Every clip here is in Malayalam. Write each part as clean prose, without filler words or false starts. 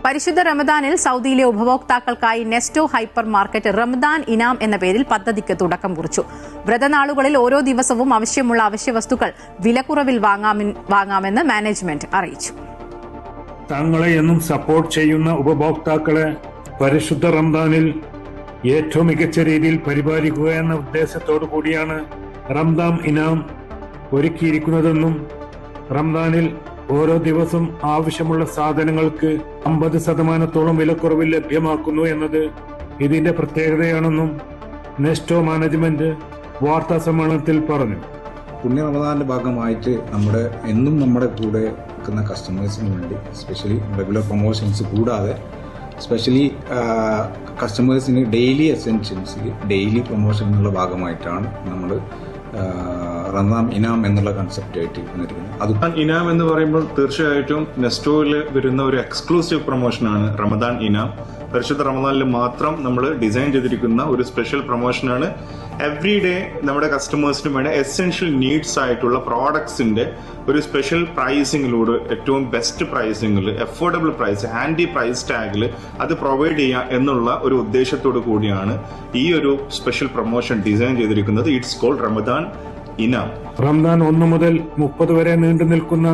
പരിശുദ്ധ റമദാനിൽ സൗദിയിലെ ഉപഭോക്താക്കൾക്കായി നെസ്റ്റോ ഹൈപ്പർ മാർക്കറ്റ് റമദാൻ ഇനാം എന്ന പേരിൽ പദ്ധതിക്ക് തുടക്കം കുറിച്ചു. വ്രതനാളുകളിൽ ഓരോ ദിവസവും ആവശ്യമുള്ള അവശ്യവസ്തുക്കൾ വിലക്കുറവിൽ വാങ്ങാമെന്ന് മാനേജ്മെന്റ് അറിയിച്ചു. തങ്ങളെ എന്നും സപ്പോർട്ട് ചെയ്യുന്ന ഉപഭോക്താക്കളെ പരിശുദ്ധ റമദാനിൽ ഏറ്റവും മികച്ച രീതിയിൽ പരിപാലിക്കുക എന്ന ഉദ്ദേശത്തോടു കൂടിയാണ് റമദാൻ ഇനാം ഒരുക്കിയിരിക്കുന്നതെന്നും റമദാനിൽ ഓരോ ദിവസം ആവശ്യമുള്ള സാധനങ്ങൾക്ക് 50% വിലക്കുറവിൽ ലഭ്യമാക്കുന്നു എന്നത് ഇതിന്റെ പ്രത്യേകതയാണെന്നും നെസ്റ്റോ മാനേജ്മെന്റ് വാർത്താ സമ്മേളനത്തിൽ പറഞ്ഞു. പുണ്യ റമദാന്റെ ഭാഗമായിട്ട് എന്നും നമ്മുടെ കൂടെ നിൽക്കുന്ന കസ്റ്റമേഴ്സിന് വേണ്ടി സ്പെഷ്യലി റെഗുലർ പ്രൊമോഷൻസ് കൂടാതെ സ്പെഷ്യലി കസ്റ്റമേഴ്സിന് ഡെയിലി എസെൻഷ്യൽസിൽ ഡെയിലി പ്രൊമോഷൻ എന്നുള്ള ഭാഗമായിട്ടാണ് നമ്മൾ റമദാൻ ഇനാം എന്നുള്ള കൺസെപ്റ്റ് ആയിട്ട് വന്നിരിക്കുന്നത്. റമദാൻ ഇനാം എന്ന് പറയുമ്പോൾ തീർച്ചയായിട്ടും നെസ്റ്റോയിൽ വരുന്ന ഒരു എക്സ്ക്ലൂസീവ് പ്രൊമോഷനാണ് റമദാൻ ഇനാം. പരിശുദ്ധ റമദാനിൽ മാത്രം നമ്മൾ ഡിസൈൻ ചെയ്തിരിക്കുന്ന ഒരു സ്പെഷ്യൽ പ്രൊമോഷനാണ്. എവ്രി ഡേ നമ്മുടെ കസ്റ്റമേഴ്സിന് വേണ്ട എസെൻഷ്യൽ നീഡ്സ് ആയിട്ടുള്ള പ്രോഡക്ട്സിന്റെ ഒരു സ്പെഷ്യൽ പ്രൈസിങ്ങിലൂടെ ഏറ്റവും ബെസ്റ്റ് പ്രൈസിങ്ങിൽ അഫോർഡബിൾ പ്രൈസ് ഹാൻഡി പ്രൈസ് ടാഗിൽ അത് പ്രൊവൈഡ് ചെയ്യുക എന്നുള്ള ഒരു ഉദ്ദേശത്തോടു കൂടിയാണ് ഈ ഒരു സ്പെഷ്യൽ പ്രൊമോഷൻ ഡിസൈൻ ചെയ്തിരിക്കുന്നത്. It's called Ramadan Inam. റമദാൻ 1 മുതൽ 30 വരെ നീണ്ടു നിൽക്കുന്ന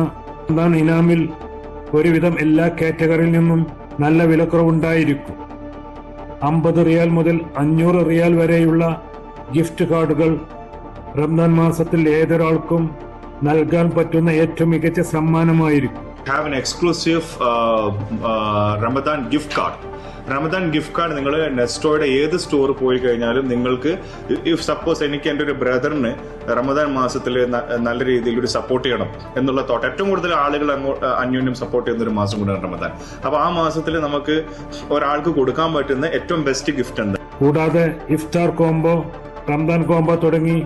റമദാൻ ഇനാമിൽ ഒരുവിധം എല്ലാ കാറ്റഗറിയിൽ നിന്നും നല്ല വിലക്കുറവുണ്ടായിരിക്കും. 50 റിയാൽ മുതൽ 500 റിയാൽ വരെയുള്ള ഗിഫ്റ്റ് കാർഡുകൾ റമദാൻ മാസത്തിൽ ഏതൊരാൾക്കും നൽകാൻ പറ്റുന്ന ഏറ്റവും മികച്ച സമ്മാനമായിരിക്കും. Have an exclusive Ramadan gift card. Ramadan gift card നിങ്ങൾ നെസ്റ്റോയുടെ ഏത് സ്റ്റോർ പോയി കഴിഞ്ഞാലും നിങ്ങൾക്ക് ഇഫ് സപ്പോസ് എനിക്ക് എൻ്റെ ഒരു ബ്രദറിന് റമദാൻ മാസത്തിൽ നല്ല രീതിയിൽ ഒരു സപ്പോർട്ട് ചെയ്യണം എന്നുള്ള തോട്ട് ഏറ്റവും കൂടുതൽ ആളുകൾ അന്യോന്യം സപ്പോർട്ട് ചെയ്യുന്ന ഒരു മാസം കൂടിയാണ് റമദാൻ. അപ്പൊ ആ മാസത്തിൽ നമുക്ക് ഒരാൾക്ക് കൊടുക്കാൻ പറ്റുന്ന ഏറ്റവും ബെസ്റ്റ് ഗിഫ്റ്റ് ഉണ്ട്. കൂടാതെ ഇഫ്താർ കോംബോ, റമദാൻ കോംബോ തുടങ്ങി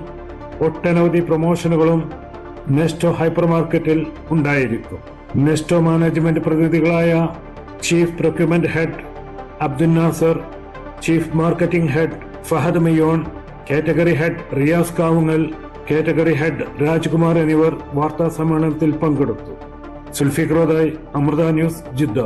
ഒട്ടനവധി പ്രൊമോഷനുകളും നെസ്റ്റോ ഹൈപ്പർ മാർക്കറ്റിൽ ഉണ്ടായിരിക്കും. നെസ്റ്റോ മാനേജ്മെന്റ് പ്രതിനിധികളായ chief procurement head Abdul Nasser, chief marketing head Fahad Miyon, category head Riyas Kavungal, category head Rajkumar എന്നിവർ വാർത്താ സമ്മേളനത്തിൽ പങ്കെടുത്തു. Sulfiq Rodai, Amrita news, Jeddah.